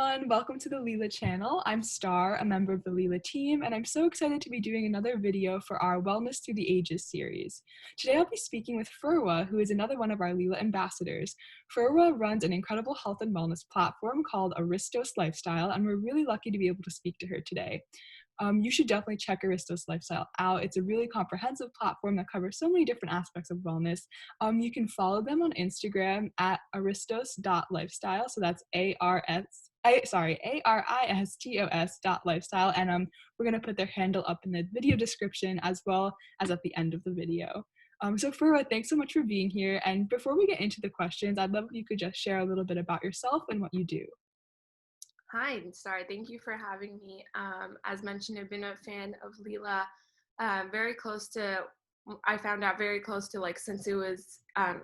everyone, welcome to the Lila channel. I'm Star, a member of the Lila team, and I'm so excited to be doing another video for our Wellness Through the Ages series. Today I'll be speaking with Ferwa, who is another one of our Lila ambassadors. Ferwa runs an incredible health and wellness platform called ARISTOS Lifestyle, and we're really lucky to be able to speak to her today. You should definitely check ARISTOS Lifestyle out. It's a really comprehensive platform that covers so many different aspects of wellness. You can follow them on Instagram at aristos.lifestyle. So that's ARISTOS.lifestyle. And we're going to put their handle up in the video description as well as at the end of the video. So Ferwa, thanks so much for being here. And before we get into the questions, I'd love if you could just share a little bit about yourself and what you do. Hi, Star. Thank you for having me. As mentioned, I've been a fan of Lila I found out very close to since it was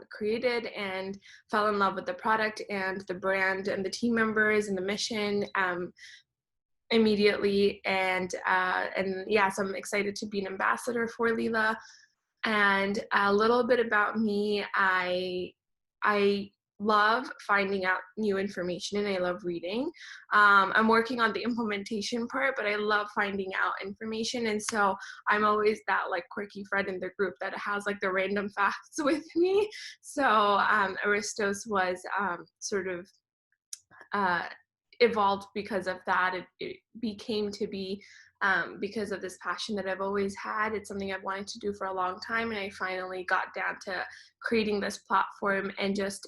created, and fell in love with the product and the brand and the team members and the mission immediately. And yeah, so I'm excited to be an ambassador for Lila. And a little bit about me, I love finding out new information and I love reading. I'm working on the implementation part, but I love finding out information. And so I'm always that quirky friend in the group that has the random facts with me. So Aristos was sort of evolved because of that. It became to be because of this passion that I've always had. It's something I've wanted to do for a long time, and I finally got down to creating this platform. And just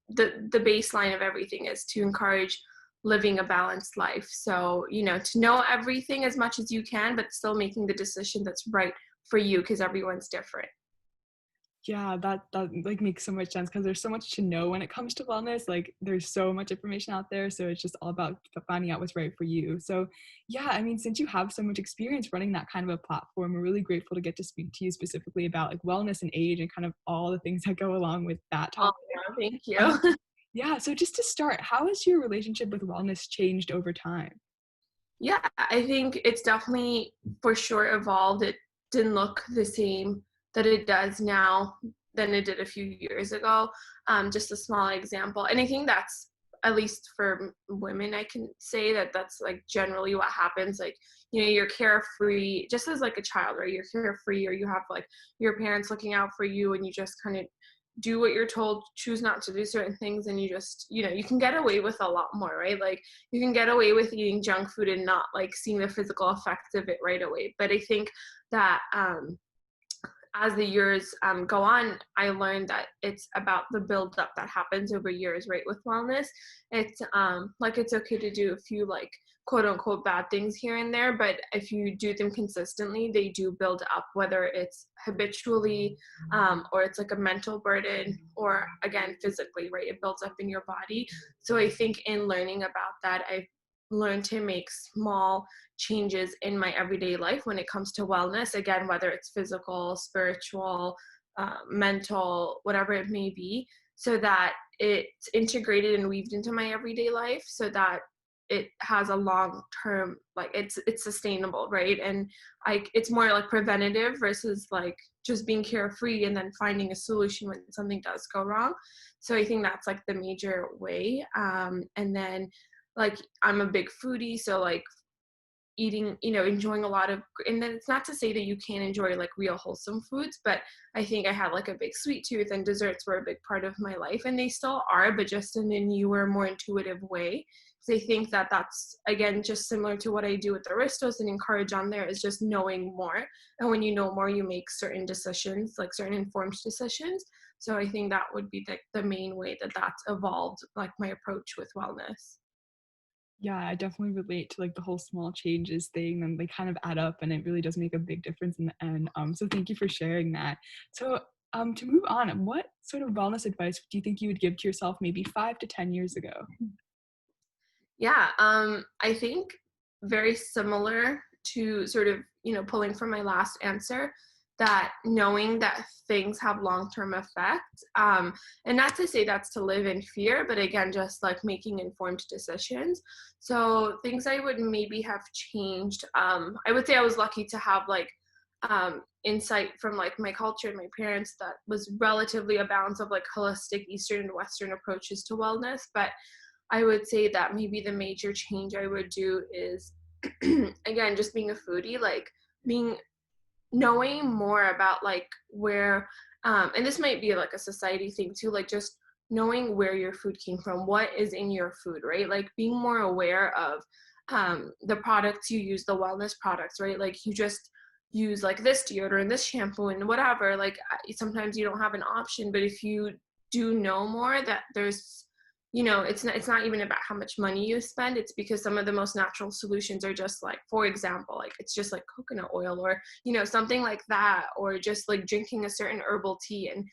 the baseline of everything is to encourage living a balanced life. So, to know everything as much as you can, but still making the decision that's right for you, because everyone's different. Yeah, that makes so much sense because there's so much to know when it comes to wellness. There's so much information out there, so it's just all about finding out what's right for you. So yeah, I mean, since you have so much experience running that kind of a platform, we're really grateful to get to speak to you specifically about wellness and age and kind of all the things that go along with that topic. Oh, thank you. Yeah, so just to start, how has your relationship with wellness changed over time? Yeah, I think it's definitely for sure evolved. It didn't look the same that it does now than it did a few years ago. Just a small example. And I think that's, at least for women, I can say that that's generally what happens. You're carefree just as a child, right? You're carefree, or you have your parents looking out for you, and you just kind of do what you're told, choose not to do certain things, and you just, you can get away with a lot more, right? You can get away with eating junk food and not seeing the physical effects of it right away. But I think that as the years go on, I learned that it's about the buildup that happens over years, right? With wellness, it's it's okay to do a few quote unquote bad things here and there, but if you do them consistently, they do build up, whether it's habitually or it's a mental burden, or again physically, right? It builds up in your body. So I think in learning about that, I've learned to make small changes in my everyday life when it comes to wellness, again, whether it's physical, spiritual, mental, whatever it may be, so that it's integrated and weaved into my everyday life, so that it has a long term, it's sustainable, right? And it's more preventative versus just being carefree and then finding a solution when something does go wrong. So I think that's the major way. And then I'm a big foodie, so eating, enjoying a lot of, and then it's not to say that you can't enjoy real wholesome foods, but I think I had a big sweet tooth, and desserts were a big part of my life, and they still are, but just in a newer, more intuitive way. So I think that that's, again, just similar to what I do with Aristos and encourage on there, is just knowing more. And when you know more, you make certain decisions, certain informed decisions. So I think that would be the main way that that's evolved, my approach with wellness. Yeah, I definitely relate to the whole small changes thing, and they kind of add up, and it really does make a big difference in the end. So thank you for sharing that. So to move on, what sort of wellness advice do you think you would give to yourself maybe 5 to 10 years ago? Yeah, I think very similar to sort of, pulling from my last answer, that knowing that things have long-term effects, and not to say that's to live in fear, but again, just making informed decisions. So things I would maybe have changed, I would say I was lucky to have insight from my culture and my parents that was relatively a balance of holistic Eastern and Western approaches to wellness. But I would say that maybe the major change I would do is again, just being a foodie, like being knowing more about like where and this might be like a society thing too, like just knowing where your food came from, what is in your food, right? Like being more aware of the products you use, the wellness products, right? Like you just use like this deodorant, this shampoo and whatever, like sometimes you don't have an option, but if you do know more that there's, it's not even about how much money you spend. It's because some of the most natural solutions are just like, for example, like it's just like coconut oil or, something like that, or just like drinking a certain herbal tea, and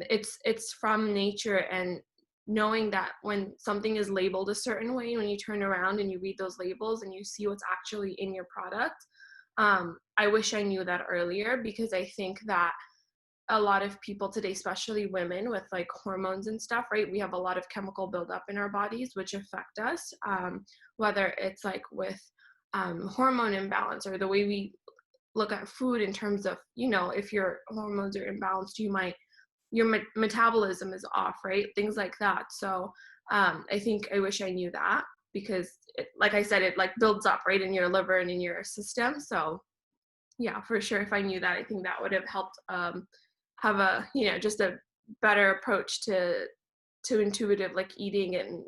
it's from nature. And knowing that when something is labeled a certain way, when you turn around and you read those labels and you see what's actually in your product, I wish I knew that earlier, because I think that a lot of people today, especially women with like hormones and stuff, right? We have a lot of chemical buildup in our bodies, which affect us, whether it's like with hormone imbalance, or the way we look at food in terms of, if your hormones are imbalanced, your metabolism is off, right? Things like that. So I think I wish I knew that, because like I said, it like builds up right in your liver and in your system. So yeah, for sure, if I knew that, I think that would have helped have a, just a better approach to intuitive like eating and,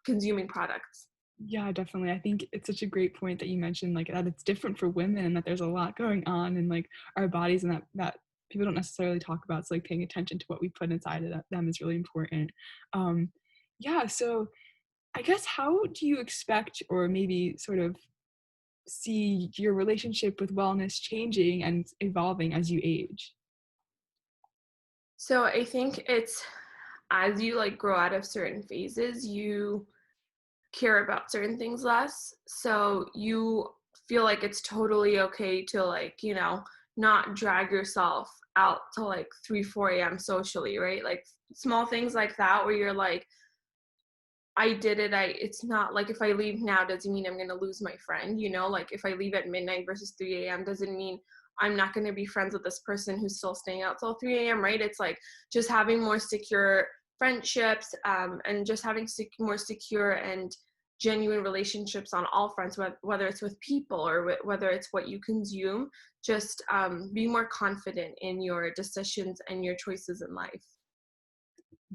consuming products. Yeah, definitely. I think it's such a great point that you mentioned, like that it's different for women and that there's a lot going on in like our bodies, and that people don't necessarily talk about. So like paying attention to what we put inside of them is really important. Um, yeah, so I guess how do you expect, or maybe sort of see your relationship with wellness changing and evolving as you age? So I think it's, as you like grow out of certain phases, you care about certain things less. So you feel like it's totally okay to like, not drag yourself out to like 3, 4 a.m. socially, right? Like small things like that where you're like, I did it. It's not like if I leave now doesn't mean I'm gonna lose my friend, like if I leave at midnight versus 3 a.m. doesn't mean I'm not gonna be friends with this person who's still staying out till 3 a.m., right? It's like just having more secure friendships, and just having more secure and genuine relationships on all fronts, whether it's with people or whether it's what you consume, just being more confident in your decisions and your choices in life.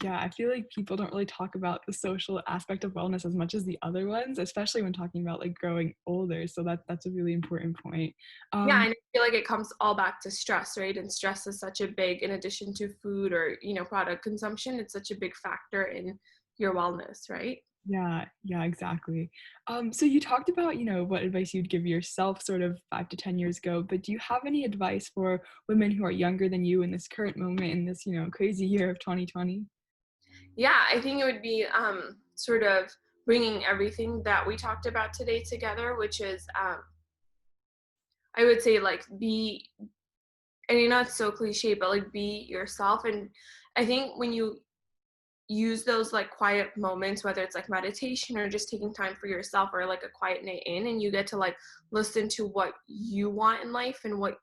Yeah, I feel like people don't really talk about the social aspect of wellness as much as the other ones, especially when talking about like growing older. So that's a really important point. Yeah, Um, and I feel like it comes all back to stress, right? And stress is such a big, in addition to food or, product consumption, it's such a big factor in your wellness, right? yeah, exactly. So you talked about, what advice you'd give yourself sort of 5 to 10 years ago, but do you have any advice for women who are younger than you in this current moment in this, crazy year of 2020? Yeah, I think it would be sort of bringing everything that we talked about today together, which is, I would say, like, be, and it's so cliche, but like be yourself. And I think when you use those like quiet moments, whether it's like meditation or just taking time for yourself or like a quiet night in, and you get to like listen to what you want in life and what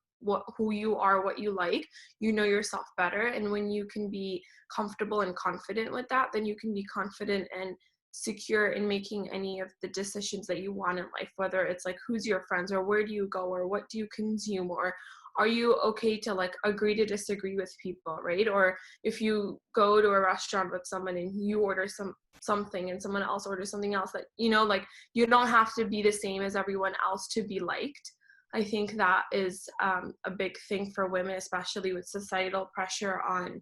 who you are, what you like, yourself better. And when you can be comfortable and confident with that, then you can be confident and secure in making any of the decisions that you want in life, whether it's like who's your friends or where do you go or what do you consume, or are you okay to like agree to disagree with people, right? Or if you go to a restaurant with someone and you order something and someone else orders something else, that like you don't have to be the same as everyone else to be liked. I think that is a big thing for women, especially with societal pressure on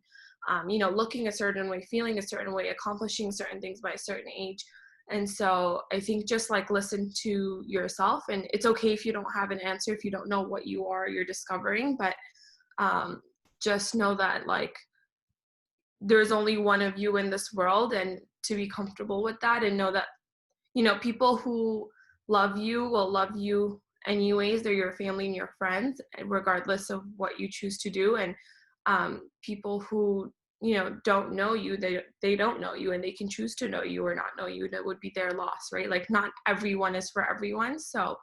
looking a certain way, feeling a certain way, accomplishing certain things by a certain age. And so I think just like listen to yourself, and it's okay if you don't have an answer, if you don't know what you're discovering, but um, just know that like there's only one of you in this world, and to be comfortable with that and know that people who love you will love you anyways. They're your family and your friends, regardless of what you choose to do. And people who don't know you, they don't know you, and they can choose to know you or not know you. That would be their loss, right? Like not everyone is for everyone. So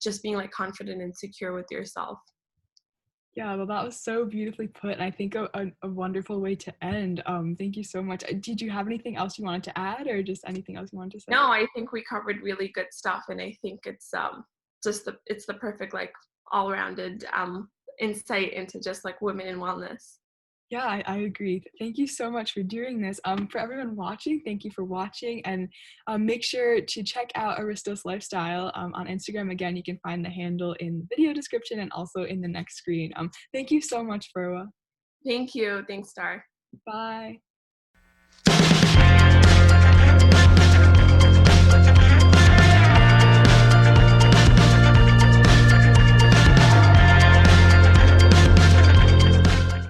just being like confident and secure with yourself. Yeah, well, that was so beautifully put, and I think a wonderful way to end. Thank you so much. Did you have anything else you wanted to add, or just anything else you wanted to say? No, I think we covered really good stuff, and I think it's just the perfect like all-rounded insight into just like women in wellness. Yeah, I agree. Thank you so much for doing this. For everyone watching, thank you for watching, and make sure to check out Aristos Lifestyle on Instagram. Again, you can find the handle in the video description and also in the next screen. Thank you so much, Ferwa. Thank you. Thanks, Star. Bye.